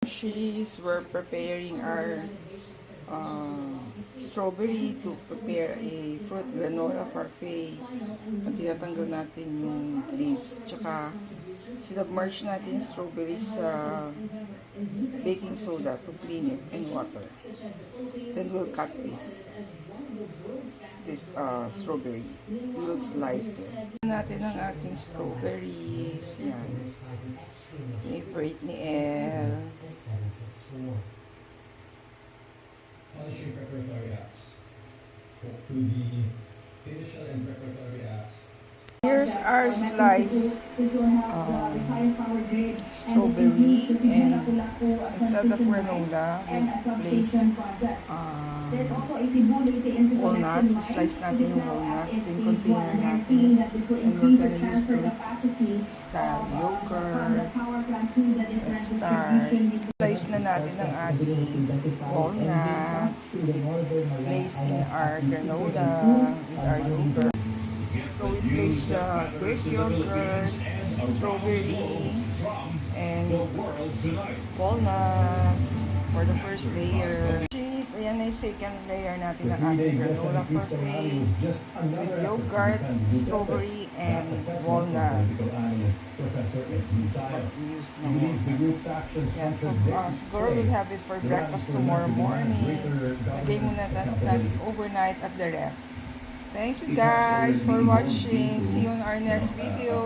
We're preparing our strawberry to prepare a fruit granola parfait. At tinatanggal natin yung leaves. Tsaka sinubmerge natin yung strawberries sa baking soda to clean it and water. Then we'll cut this strawberry. We'll slice it. Natin ang ating strawberries. Yan. Favorite ni Elle. Polishing preparatory acts. To the initial and preparatory acts. Here's our sliced strawberry, and instead of granola, we place walnuts. Slice natin yung walnuts, then container natin, and we're gonna use style yogurt. Let's start. Slice na natin ang ating walnuts, place in our granola with our yogurt. So we place the Greek yogurt, strawberry, and walnuts for the first layer. Cheese, ayan na yung second layer natin ng ating granola parfait with yogurt, strawberry, and walnuts. This is what we use na walnuts. Yan, so siguro we'll have it for breakfast tomorrow morning. Lagay muna natin overnight at the ref. Thank you guys for watching. See you on our next video.